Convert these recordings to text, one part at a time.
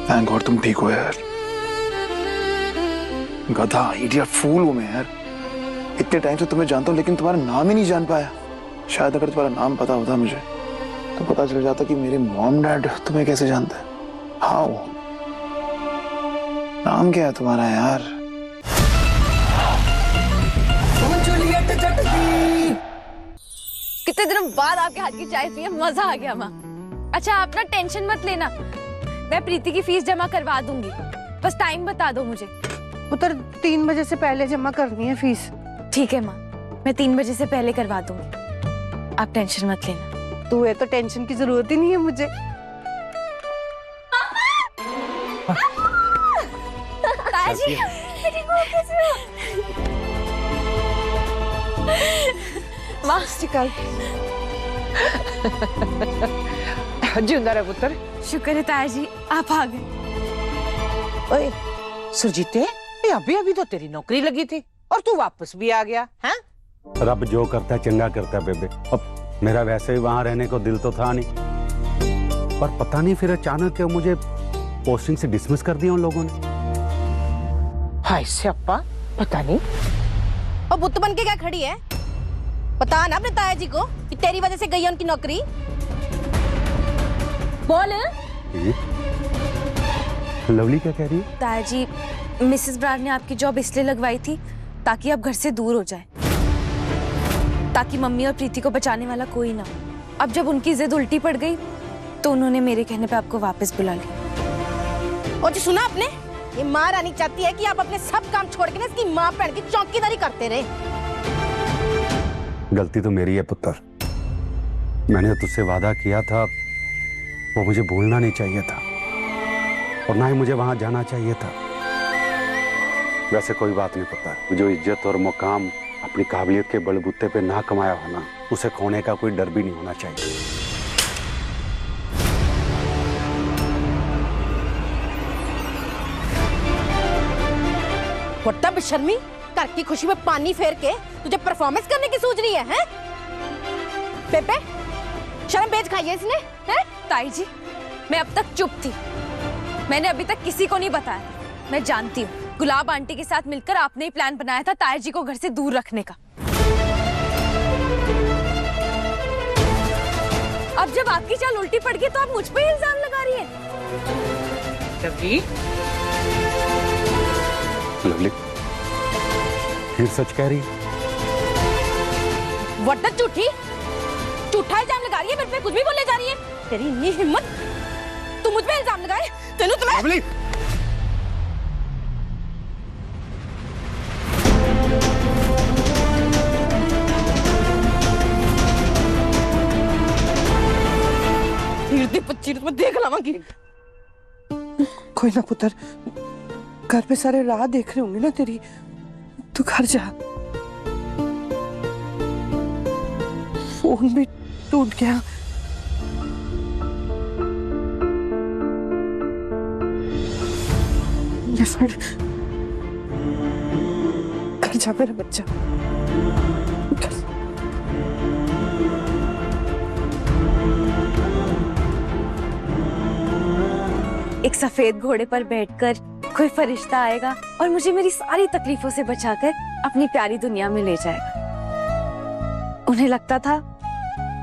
Thank God तुम ठीक हो यार। गधा इडियट फूल हूं मैं यार। इतने टाइम से तुम्हें जानता हूं लेकिन तुम्हारा नाम ही नहीं जान पाया। शायद अगर तुम्हारा नाम पता होता मुझे तो पता चल जाता कि मेरे मॉम डैड तुम्हें कैसे जानते हैं। हाँ वो नाम क्या है तुम्हारा यार? कितने दिनों बाद आपके हाथ की चाय पी, मजा आ गया माँ। अच्छा आप ना टेंशन मत लेना, मैं प्रीति की फीस जमा करवा दूंगी, बस टाइम बता दो मुझे। पुत्र 3 बजे से पहले जमा करनी है फीस। ठीक है माँ, मैं 3 बजे से पहले करवा दूंगी, आप टेंशन मत लेना। तू है तो टेंशन की जरूरत ही नहीं है मुझे। ताजी, माँ निकाल। जिंदा रहे पुत्र। शुक्र है ताया जी आप आ गए। ओए सुरजीते, ये अभी तो तेरी नौकरी लगी थी और तू वापस भी आ गया हैं? रब जो करता है चंगा करता है बेबे। अब मेरा वैसे ही वहां रहने को दिल तो था नहीं, पर पता नहीं फिर अचानक मुझे पोस्टिंग से डिसमिस कर दिया उन लोगों ने। हाय से अप्पा, पता नहीं। और बुत बन के क्या खड़ी है? बता ना अपने ताया जी को कि तेरी वजह से गई है उनकी नौकरी। बोल। लवली क्या कह रही है? ताया जी मिसेस ब्रार ने आपकी जॉब इसलिए लगवाई थी ताकि आप घर से दूर हो जाए, ताकि मम्मी और प्रीति को बचाने वाला कोई ना हो। अब जब उनकी जिद उल्टी पड़ गई तो उन्होंने मेरे कहने पे आपको वापस बुला लिया। और जो सुना आपने, ये माँ रानी चाहती है कि आप अपने सब काम छोड़ के ना इसकी माँ बहन की चौकीदारी करते रहे। गलती तो मेरी है पुत्र, मैंने तुझसे वादा किया था वो मुझे भूलना नहीं चाहिए था और ना ही मुझे वहां जाना चाहिए था। वैसे कोई बात नहीं पुत्र, जो इज्जत और मुकाम अपनी काबिलियत के बलबूते पे ना कमाया होना, उसे खोने का कोई डर भी नहीं होना चाहिए। वट्टा बेशर्मी, घर की खुशी में पानी फेर के तुझे परफॉर्मेंस करने की सोच रही है, हैं? बेबे शर्म बेच खाई है इसने, हैं? ताई जी मैं अब तक चुप थी, मैंने अभी तक किसी को नहीं बताया। मैं जानती हूँ गुलाब आंटी के साथ मिलकर आपने ही प्लान बनाया था ताया जी को घर से दूर रखने का। अब जब आपकी चाल उल्टी पड़ गई तो आप मुझ पे ही इल्जाम लगा रही हैं। लवली, लवली फिर सच कह रही? वट्टा झूठी, झूठा इल्जाम लगा रही है मेरे पे, कुछ भी बोले जा रही है। तेरी इतनी हिम्मत, तू मुझ पे इल्जाम लगाए? तेनू तुम्हें लवली पच्चीस में देख लावांगी। कोई ना पुत्र, घर पे सारे राह देख रहे होंगे ना तेरी, तू घर जा। फोन भी टूट गया। ये फड़, घर जा मेरा बच्चा। एक सफेद घोड़े पर बैठकर कोई फरिश्ता आएगा और मुझे मेरी सारी तकलीफों से बचाकर अपनी प्यारी दुनिया में ले जाएगा। उन्हें लगता था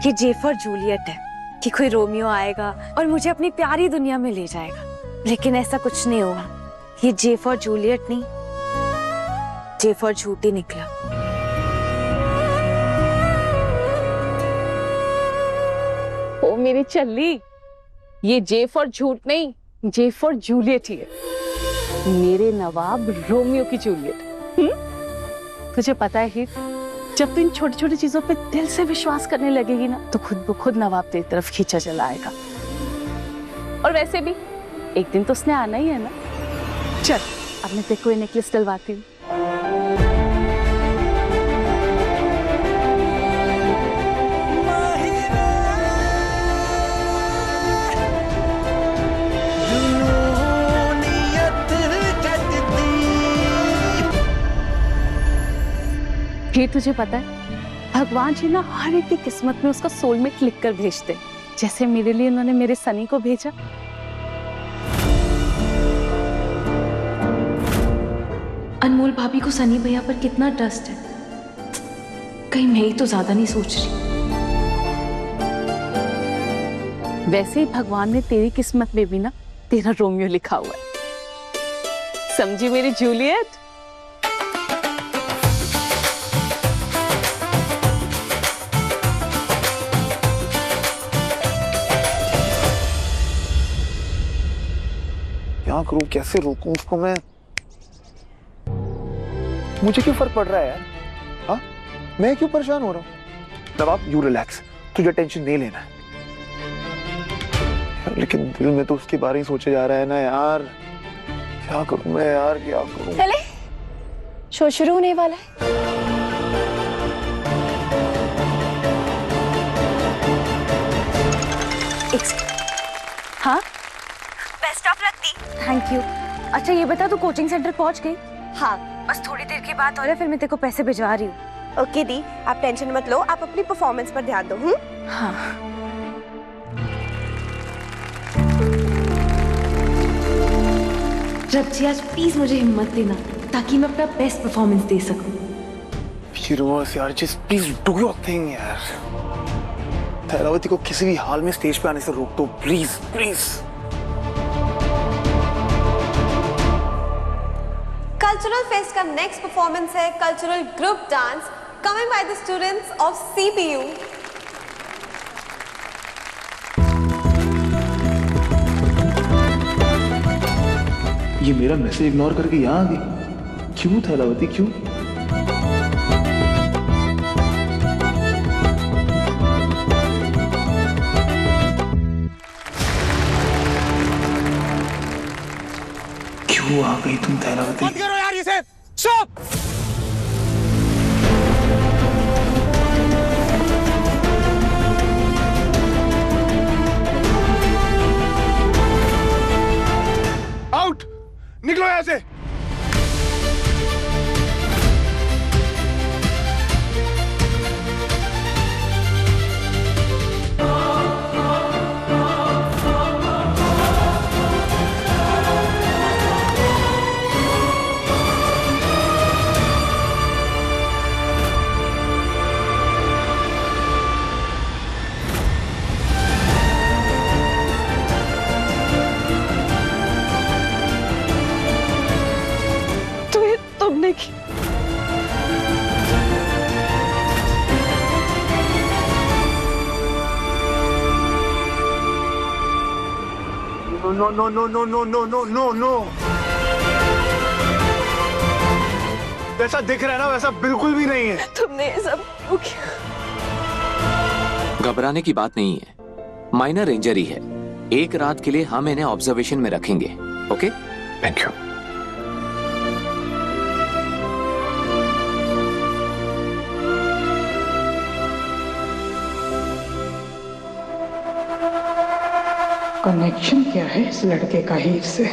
कि जेफ और जूलियट है, कि कोई रोमियो आएगा और मुझे अपनी प्यारी दुनिया में ले जाएगा, लेकिन ऐसा कुछ नहीं हुआ। ये जेफ और जूलियट नहीं, जेफ और झूठी निकला। ओ मेरी चल्ली, ये जेफ और झूठ नहीं, जेफ और जूलियट ही है, मेरे नवाब रोमियो की जूलियट। तुझे पता है ही, जब तू इन छोटी छोटी चीजों पे दिल से विश्वास करने लगेगी ना, तो खुद ब खुद नवाब तेरी तरफ खींचा चला आएगा। और वैसे भी एक दिन तो उसने आना ही है ना। चल अब मैं तेरे को ये नेकलेस डलवाती हूँ। ये तुझे पता है, भगवान जी ना हर एक की किस्मत में उसका सोलमेट लिख कर भेजते, जैसे मेरे लिए उन्होंने मेरे सनी को भेजा। अनमोल भाभी को सनी भैया पर कितना ट्रस्ट है। कहीं मैं ही तो ज्यादा नहीं सोच रही। वैसे ही भगवान ने तेरी किस्मत में भी ना तेरा रोमियो लिखा हुआ है, समझी मेरी जूलियट। क्या करूं, कैसे रोकूं उसको मैं? मुझे क्यों फर्क पड़ रहा है यार? हाँ, मैं क्यों परेशान हो रहा हूँ? नवाब यू रिलैक्स, तुझे टेंशन नहीं लेना है यार, लेकिन दिल में तो उसके बारे में सोचे जा रहा है ना यार। क्या करूं मैं यार, क्या करूं? चले, शो शुरू होने वाला है। हाँ, best of luck the. Thank you. अच्छा ये बता, तू कोचिंग सेंटर पहुंच गई? हाँ, बस थोड़ी देर की बात हो रही है, फिर मैं तेरे को पैसे भिजवा रही हूँ। ओके दी, आप टेंशन मत लो, आप अपनी परफॉर्मेंस पर ध्यान दो। हाँ। रब जी आज प्लीज मुझे हिम्मत देना ताकि मैं अपना बेस्ट परफॉर्मेंस दे सकूं। यूनिवर्स यार, just please do your thing यार। थैलावती को किसी भी हाल में स्टेज पे आने से रोक दो, प्लीज प्लीज। कल्चरल फेस्ट का नेक्स्ट परफॉर्मेंस है cultural group dance coming by the students of CPU। ये मेरा मैसेज इग्नोर करके यहाँ आ गई, क्यों थैलावती क्यों? क्यों आ गई तुम थैलावती? बंद करो यार इसे, स्टॉप। आउट, निकलो यहाँ से। तुमने की no no no no no no no no no. वैसा दिख रहा है ना, वैसा बिल्कुल भी नहीं है। तुमने ये सब क्यों किया? घबराने की बात नहीं है, माइनर इंजरी है। एक रात के लिए हम इन्हें ऑब्जर्वेशन में रखेंगे। Okay, thank you. कनेक्शन क्या है इस लड़के का हीर से?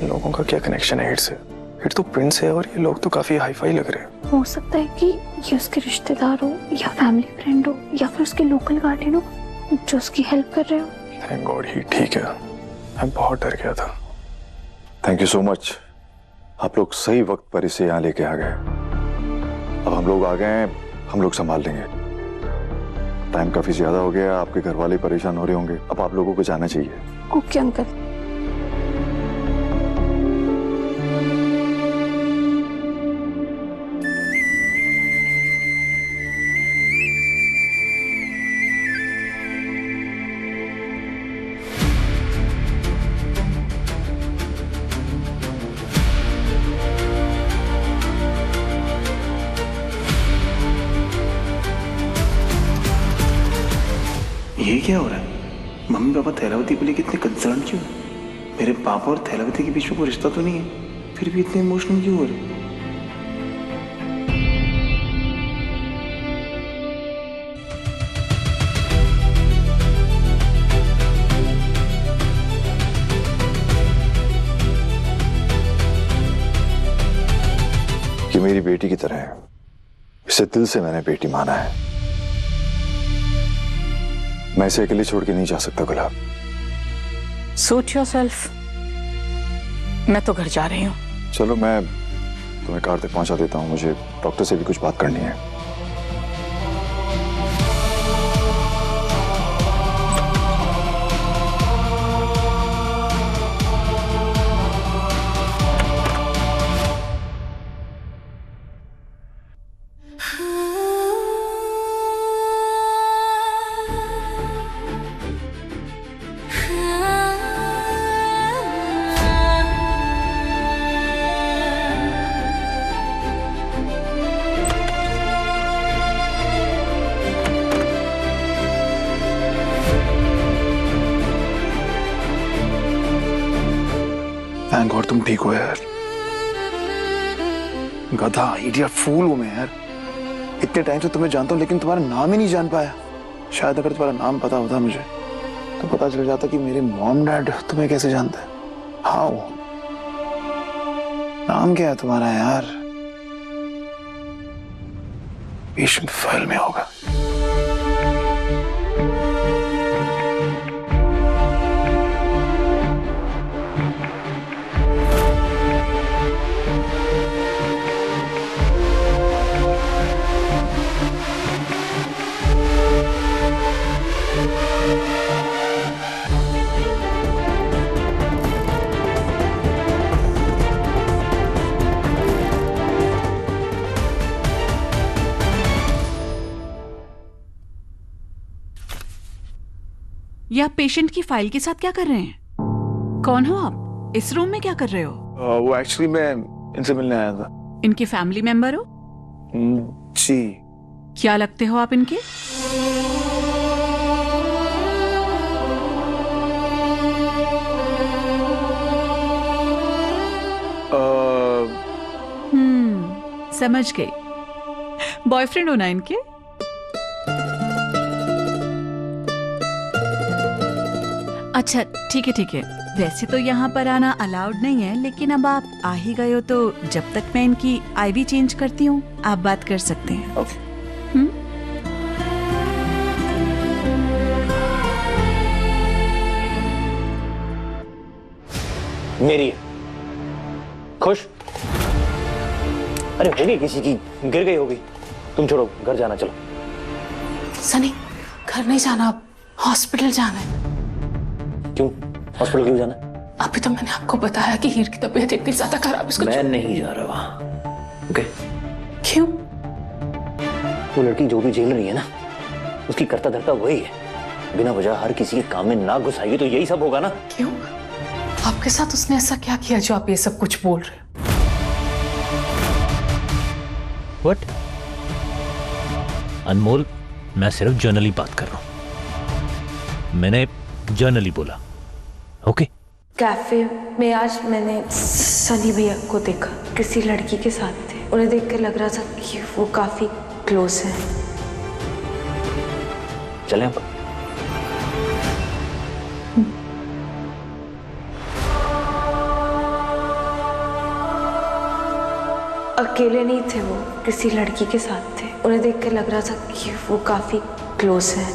लोगों का क्या कनेक्शन है हीर से? हीर तो प्रिंस है और ये लोग तो काफी हाई फाई लग रहे हैं। हो सकता है कि ये उसके रिश्तेदार हो या फैमिली फ्रेंड हो या फिर उसके लोकल गार्डियन हो जो उसकी हेल्प कर रहे हो। थैंक गॉड ही ठीक है, मैं बहुत डर गया था। थैंक यू सो मच, आप लोग सही वक्त पर इसे यहाँ लेके आ गए। अब हम लोग आ गए हैं, हम लोग संभाल लेंगे। टाइम काफी ज्यादा हो गया, आपके घर वाले परेशान हो रहे होंगे, अब आप लोगों को जाना चाहिए। Okay uncle. ये क्या हो रहा है? मम्मी पापा थैलावती को लेकर इतने कंसर्न क्यों? मेरे पापा और थैलावती के बीच में कोई रिश्ता तो नहीं है, फिर भी इतने इमोशनल क्यों हो रहे? ये मेरी बेटी की तरह है, इसे दिल से मैंने बेटी माना है। मैं इसे अकेले छोड़ के नहीं जा सकता गुलाब। सूट योरसेल्फ, मैं तो घर जा रही हूँ। चलो मैं तुम्हें कार तक पहुंचा देता हूँ, मुझे डॉक्टर से भी कुछ बात करनी है। थैंक गॉड तुम ठीक हो यार। गधा, इडियट, फूल हूं मैं यार। इतने टाइम से तुम्हें जानता हूं लेकिन तुम्हारा नाम ही नहीं जान पाया। शायद अगर तुम्हारा नाम पता होता मुझे तो पता चल जाता कि मेरे मॉम डैड तुम्हें कैसे जानते हैं। हाउ? नाम क्या है तुम्हारा यार? पेशेंट फाइल में होगा। ये आप पेशेंट की फाइल के साथ क्या कर रहे हैं? कौन हो आप? इस रूम में क्या कर रहे हो? वो एक्चुअली मैं इनसे मिलने आया था। इनके फैमिली मेंबर हो? जी। क्या लगते हो आप इनके? समझ गई। बॉयफ्रेंड हो ना इनके? अच्छा ठीक है। वैसे तो यहाँ पर आना अलाउड नहीं है, लेकिन अब आप आ ही गए हो तो जब तक मैं इनकी आईवी चेंज करती हूँ आप बात कर सकते हैं। ओके। मेरी है। खुश? अरे होगी किसी की, गिर गई होगी। तुम छोड़ो, घर जाना। चलो सनी, घर नहीं जाना, अब हॉस्पिटल जाना है। क्यों हॉस्पिटल क्यों जाना है? अभी तो मैंने आपको बताया कि हीर की तबीयत इतनी ज्यादा खराब है। मैं नहीं जा रहा वहां। ओके? क्यों? वो लड़की जो भी झेल रही है ना, उसकी करता धरता वही है। बिना वजह हर किसी के काम में ना घुसाएगी तो यही सब होगा ना। क्यों? आपके साथ उसने ऐसा क्या किया जो आप ये सब कुछ बोल रहे हो? What? अनमोल, मैं सिर्फ जर्नली बात कर रहा हूं। मैंने जर्नली बोला। ओके? कैफे में आज मैंने सनी भैया को देखा, किसी लड़की के साथ थे। उन्हें देख के लग रहा था कि वो काफी क्लोज हैं। चलें अब? अकेले नहीं थे वो, किसी लड़की के साथ थे। उन्हें देख के लग रहा था कि वो काफी क्लोज हैं।